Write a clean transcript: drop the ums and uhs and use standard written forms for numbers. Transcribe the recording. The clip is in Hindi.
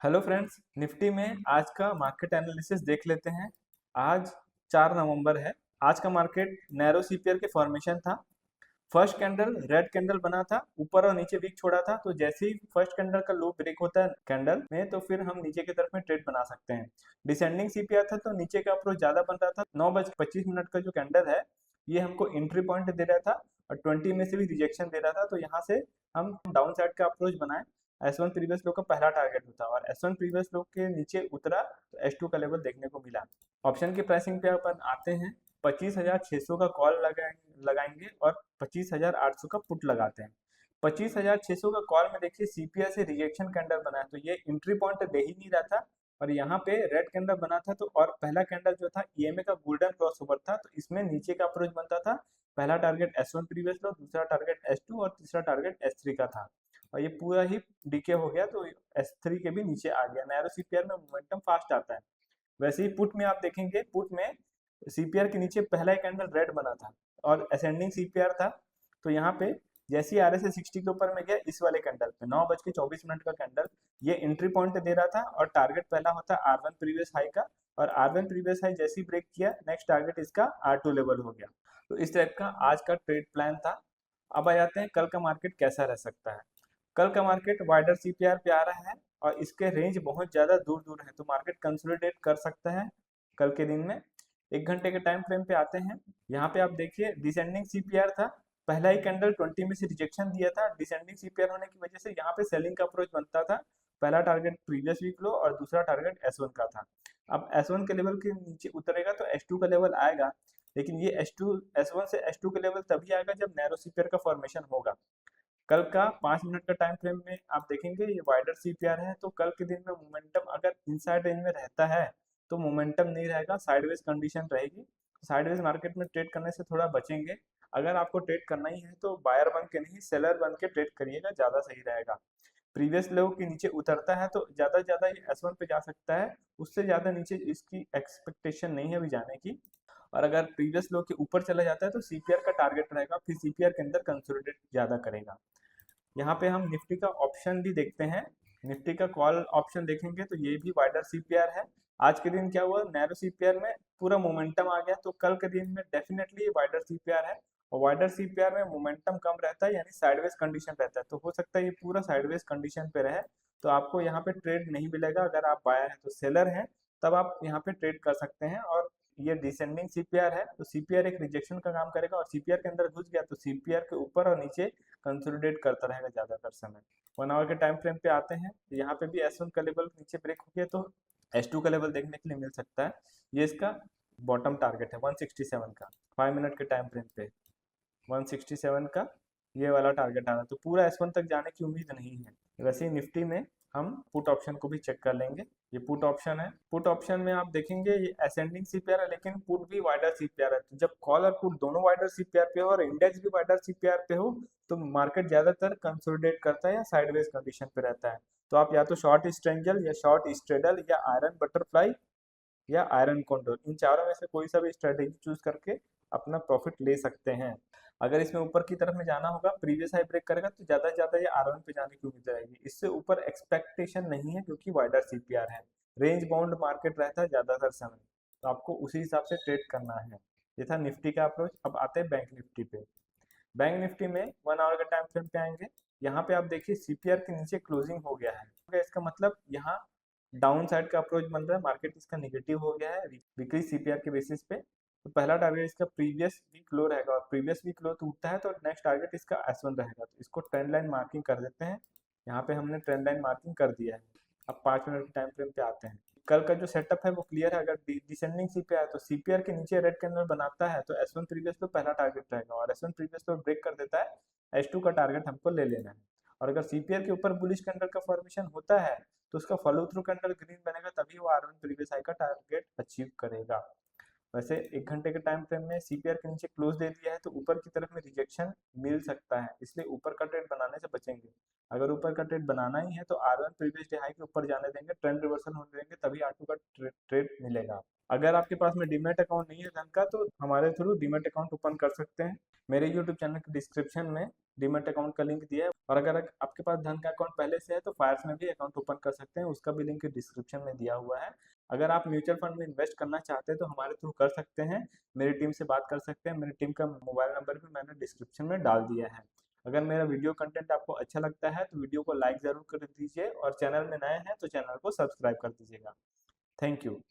हेलो फ्रेंड्स, निफ्टी में आज का मार्केट एनालिसिस देख लेते हैं। आज 4 नवंबर है। आज का मार्केट नैरो सीपीआर के फॉर्मेशन था। फर्स्ट कैंडल रेड कैंडल बना था, ऊपर और नीचे वीक छोड़ा था। तो जैसे ही फर्स्ट कैंडल का लो ब्रेक होता है कैंडल में, तो फिर हम नीचे की तरफ में ट्रेड बना सकते हैं। डिसेंडिंग सीपीआर था तो नीचे का अप्रोच ज्यादा बन रहा था। 9:25 का जो कैंडल है ये हमको एंट्री पॉइंट दे रहा था और 20 में से भी रिजेक्शन दे रहा था। तो यहाँ से हम डाउन साइड का अप्रोच बनाए। S1 प्रीवियस लो का पहला टारगेट होता है और S1 प्रीवियस लो के नीचे उतरा तो S2 का लेवल देखने को मिला। ऑप्शन की प्राइसिंग पे अपन आते हैं। 25,600 का कॉल लगाएंगे और 25,800 का पुट लगाते हैं। 25,600 का कॉल में देखिए सीपीआई से रिजेक्शन कैंडल बना है, तो ये एंट्री पॉइंट दे ही नहीं रहा था और यहाँ पे रेड कैंडल बना था। तो और पहला कैंडल जो था ईएमए का गोल्डन क्रॉस ओवर था, तो इसमें नीचे का अप्रोच बनता था। पहला टारगेट S1 प्रीवियस लो, दूसरा टारगेट S2 और तीसरा टारगेट S3 का था। और ये पूरा ही डीके हो गया तो S3 के भी नीचे आ गया। नैरो सीपीआर में मोमेंटम फास्ट आता है। वैसे ही पुट में आप देखेंगे, पुट में सीपीआर के नीचे पहला ही कैंडल रेड बना था और असेंडिंग सीपीआर था। तो यहाँ पे जैसे ही RSI 60 के ऊपर में गया, इस वाले कैंडल पे 9:24 का कैंडल ये एंट्री पॉइंट दे रहा था और टारगेट पहला होता है R1 प्रीवियस हाई का। और R1 प्रीवियस हाई जैसे ही ब्रेक किया, नेक्स्ट टारगेट इसका R2 लेवल हो गया। तो इस टाइप का आज का ट्रेड प्लान था। अब आ जाते हैं कल का मार्केट कैसा रह सकता है। कल का मार्केट वाइडर सीपीआर पे आ रहा है और इसके रेंज बहुत ज्यादा दूर दूर है, तो मार्केट कंसोलिडेट कर सकता है कल के दिन में। 1 घंटे के टाइम फ्रेम पे आते हैं। यहाँ पे आप देखिए डिसेंडिंग सीपीआर था। पहला ही कैंडल 20 में से रिजेक्शन दिया था। डिसेंडिंग सीपीआर होने की वजह से यहाँ पे सेलिंग का अप्रोच बनता था। पहला टारगेट प्रीवियस वीक लो और दूसरा टारगेट S1 का था। अब S1 के लेवल के नीचे उतरेगा तो S2 का लेवल आएगा, लेकिन ये S1 से S2 के लेवल तभी आएगा जब नैरो सीपीआर का फॉर्मेशन होगा। कल का 5 मिनट का टाइम फ्रेम में आप देखेंगे ये वाइडर सीपीआर है, तो कल के दिन में मोमेंटम अगर इनसाइड रेंज में रहता है तो मोमेंटम नहीं रहेगा, साइडवेज कंडीशन रहेगी। साइडवेज मार्केट में ट्रेड करने से थोड़ा बचेंगे। अगर आपको ट्रेड करना ही है तो बायर बन के नहीं, सेलर बन के ट्रेड करिएगा, ज़्यादा सही रहेगा। प्रीवियस लेवल के नीचे उतरता है तो ज़्यादा से ज़्यादा ये S1 पे जा सकता है, उससे ज़्यादा नीचे इसकी एक्सपेक्टेशन नहीं है अभी जाने की। और अगर प्रीवियस लो के ऊपर चला जाता है तो सीपीआर का टारगेट रहेगा, फिर सीपीआर के अंदर कंसोलिडेट ज़्यादा करेगा। यहाँ पे हम निफ्टी का ऑप्शन भी देखते हैं। निफ्टी का कॉल ऑप्शन देखेंगे तो ये भी वाइडर सीपीआर है। आज के दिन क्या हुआ, नैरो सीपीआर में पूरा मोमेंटम आ गया, तो कल के दिन में डेफिनेटली ये वाइडर सीपीआर है। और वाइडर सीपीआर में मोमेंटम कम रहता है, यानी साइडवेज कंडीशन रहता है, तो हो सकता है ये पूरा साइडवेज कंडीशन पे रहे। तो आपको यहाँ पे ट्रेड नहीं मिलेगा। अगर आप बायर हैं तो सेलर हैं, तब आप यहाँ पे ट्रेड कर सकते हैं। और ये डिसेंडिंग सीपीआर है तो सीपीआर एक रिजेक्शन का काम करेगा और सीपीआर के अंदर घुस गया तो सीपीआर के ऊपर और नीचे कंसोलिडेट करता रहेगा ज़्यादातर समय। 1 आवर के टाइम फ्रेम पे आते हैं। यहाँ पे भी S1 का लेवल नीचे ब्रेक हो गया तो S2 का लेवल देखने के लिए मिल सकता है। ये इसका बॉटम टारगेट है 167 का। 5 मिनट के टाइम फ्रेम पे 167 का ये वाला टारगेट आना, तो पूरा S1 तक जाने की उम्मीद नहीं है। वैसे ही निफ्टी में हम पुट ऑप्शन को भी चेक कर लेंगे। ये पुट ऑप्शन है। पुट ऑप्शन में आप देखेंगे ये असेंडिंग सीपीआर है, लेकिन पुट भी वाइडर सीपीआर है। तो जब कॉल और पुट दोनों वाइडर सीपीआर पे हो और इंडेक्स भी वाइडर सीपीआर पे हो, तो मार्केट ज्यादातर कंसोलिडेट करता है या साइडवेज कंडीशन पे रहता है। तो आप या तो शॉर्ट स्ट्रेंजल या शॉर्ट स्ट्रेडल या आयरन बटरफ्लाई या आयरन कॉन्डोर, इन चारों में से कोई सा भी स्ट्रेटेजी चूज करके अपना प्रॉफिट ले सकते हैं। अगर इसमें ऊपर की तरफ में जाना होगा, प्रीवियस हाई ब्रेक करेगा तो ज्यादा से ज्यादा ये R1 पे जाने की उम्मीद रहेगी। इससे ऊपर एक्सपेक्टेशन नहीं है क्योंकि वाइडर सीपीआर है। रेंज बाउंड मार्केट रहता है ज्यादातर समय, तो आपको उसी हिसाब से ट्रेड करना है। ये था निफ्टी का अप्रोच। अब आते हैं बैंक निफ्टी पे। बैंक निफ्टी में 1 आवर का टाइम फ्रेम पे आएंगे। यहाँ पे आप देखिए सीपीआर के नीचे क्लोजिंग हो गया है। इसका मतलब यहाँ डाउन साइड का अप्रोच बन रहा है, मार्केट इसका निगेटिव हो गया है वीकली सीपीआर के बेसिस पे। तो पहला टारगेट इसका प्रीवियस वीक लो रहेगा और प्रीवियस वीक लो टूटता है तो नेक्स्ट टारगेट इसका S1 रहेगा। तो इसको ट्रेंड लाइन मार्किंग कर देते हैं। यहाँ पे हमने ट्रेंड लाइन मार्किंग कर दिया है। अब 5 मिनट के टाइम फ्रेम पे आते हैं। कल का जो सेटअप है वो क्लियर है। अगर डिसेंडिंग सीपीआर है तो सीपीआर के नीचे रेड कैंडल बनाता है तो S1 प्रीवियस लो पहला टारगेट रहेगा और S1 प्रीवियस लो ब्रेक कर देता है, S2 का टारगेट हमको ले लेना है। और अगर सीपीआर के ऊपर बुलिश कैंडल का फॉर्मेशन होता है तो उसका फॉलो थ्रू कैंडल ग्रीन बनेगा, तभी वो R1 प्रीवियस हाई का टारगेट अचीव करेगा। वैसे 1 घंटे के टाइम फ्रेम में सीपीआर के नीचे क्लोज दे दिया है तो ऊपर की तरफ में रिजेक्शन मिल सकता है, इसलिए ऊपर का ट्रेड बनाने से बचेंगे। अगर ऊपर का ट्रेड बनाना ही है तो R1 प्रीवियस डे हाई के ऊपर जाने देंगे, ट्रेंड रिवर्सल होने देंगे, तभी R2 का ट्रेड मिलेगा। अगर आपके पास में डीमेट अकाउंट नहीं है धन का तो हमारे थ्रू डीमेट अकाउंट ओपन कर सकते हैं। मेरे यूट्यूब चैनल के डिस्क्रिप्शन में डीमैट अकाउंट का लिंक दिया है, और अगर आपके पास धन का अकाउंट पहले से है तो फायर्स में भी अकाउंट ओपन कर सकते हैं, उसका भी लिंक डिस्क्रिप्शन में दिया हुआ है। अगर आप म्यूचुअल फंड में इन्वेस्ट करना चाहते हैं तो हमारे थ्रू कर सकते हैं, मेरी टीम से बात कर सकते हैं। मेरी टीम का मोबाइल नंबर भी मैंने डिस्क्रिप्शन में डाल दिया है। अगर मेरा वीडियो कंटेंट आपको अच्छा लगता है तो वीडियो को लाइक ज़रूर कर दीजिए, और चैनल में नए हैं तो चैनल को सब्सक्राइब कर दीजिएगा। Thank you.